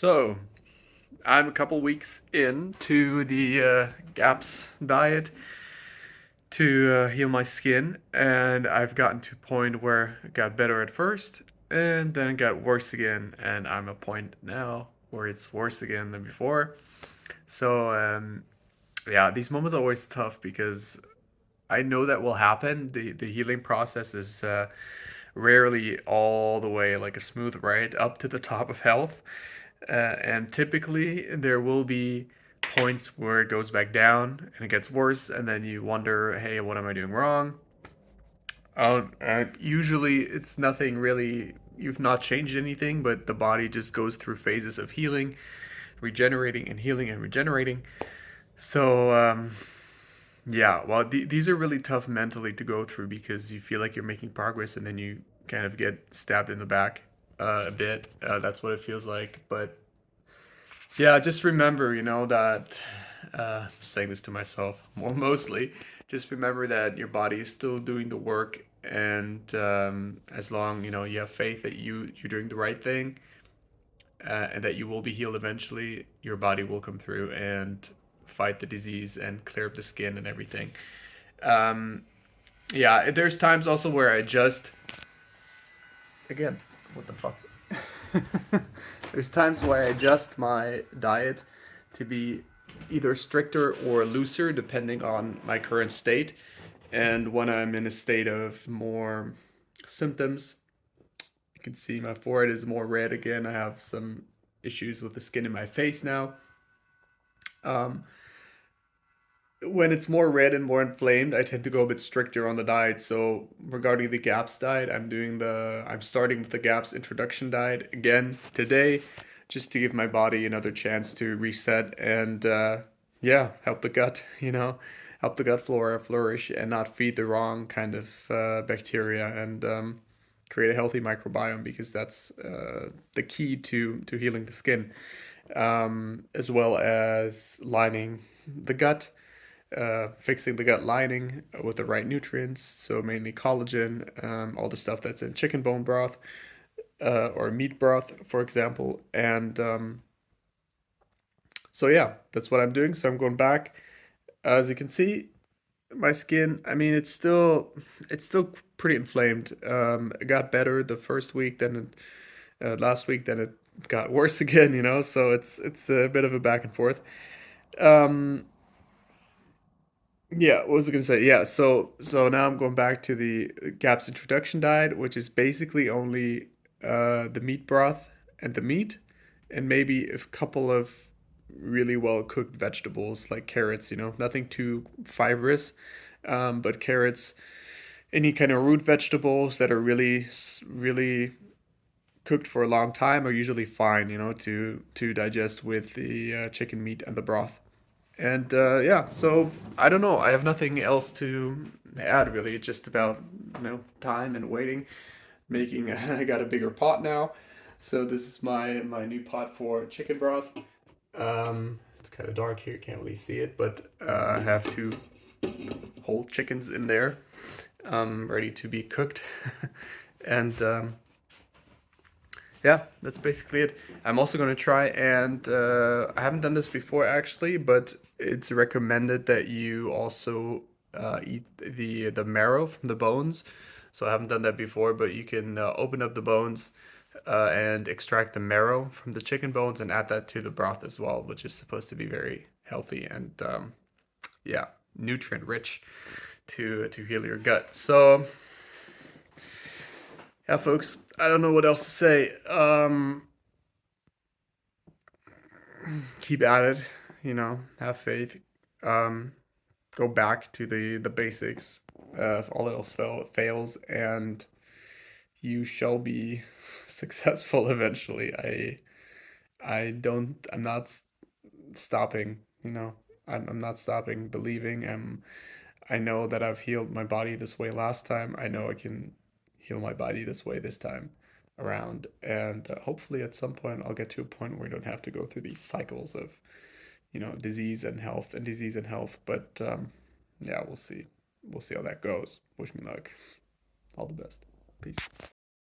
So, I'm a couple weeks into the GAPS diet to heal my skin, and I've gotten to a point where it got better at first, and then it got worse again, and I'm at a point now where it's worse again than before. So, yeah, these moments are always tough because I know that will happen. The healing process is rarely all the way like a smooth ride up to the top of health. And typically there will be points where it goes back down and it gets worse, and then you wonder, hey, what am I doing wrong? Usually it's nothing really, you've not changed anything, but the body just goes through phases of healing, regenerating, and healing and regenerating. So, yeah, well, these are really tough mentally to go through because you feel like you're making progress and then you kind of get stabbed in the back a bit. That's what it feels like. But yeah, just remember, that saying this to myself more mostly, just remember that your body is still doing the work. And as long, you have faith that you're doing the right thing, and that you will be healed eventually, your body will come through and fight the disease and clear up the skin and everything. Um, yeah, there's times also where I just again, what the fuck? There's times where I adjust my diet to be either stricter or looser depending on my current state. And when I'm in a state of more symptoms, you can see my forehead is more red again. I have some issues with the skin in my face now. Um, when it's more red and more inflamed, I tend to go a bit stricter on the diet. So regarding the GAPS diet, I'm starting with the GAPS introduction diet again today, just to give my body another chance to reset and yeah, help the gut, help the gut flora flourish and not feed the wrong kind of bacteria, and create a healthy microbiome, because that's the key to healing the skin, as well as lining the gut, fixing the gut lining with the right nutrients. So mainly collagen, all the stuff that's in chicken bone broth, or meat broth, for example. And so yeah, that's what I'm doing. So I'm going back. As you can see, my skin. I mean, it's still pretty inflamed. It got better the first week, then last week, then it got worse again. So it's a bit of a back and forth. Um, Yeah, what was I gonna say? Yeah, so now I'm going back to the GAPS introduction diet, which is basically only the meat broth and the meat, and maybe a couple of really well cooked vegetables like carrots. Nothing too fibrous, but carrots, any kind of root vegetables that are really cooked for a long time are usually fine. To digest with the chicken meat and the broth. And yeah, so I don't know. I have nothing else to add really. It's just about time and waiting. Making I got a bigger pot now, so this is my new pot for chicken broth. It's kind of dark here, can't really see it, but I have two whole chickens in there, ready to be cooked, and yeah, that's basically it. I'm also going to try, and I haven't done this before actually, but it's recommended that you also eat the marrow from the bones. So I haven't done that before, but you can open up the bones and extract the marrow from the chicken bones and add that to the broth as well, which is supposed to be very healthy and yeah, nutrient rich to heal your gut. So yeah, folks, I don't know what else to say. Keep at it, have faith, um, go back to the basics. If all else fails, and you shall be successful eventually. I'm not stopping, I'm not stopping believing. I know that I've healed my body this way last time. I know I can heal my body this way this time around. And hopefully at some point I'll get to a point where I don't have to go through these cycles of, disease and health and disease and health. But yeah, we'll see. We'll see how that goes. Wish me luck. All the best. Peace.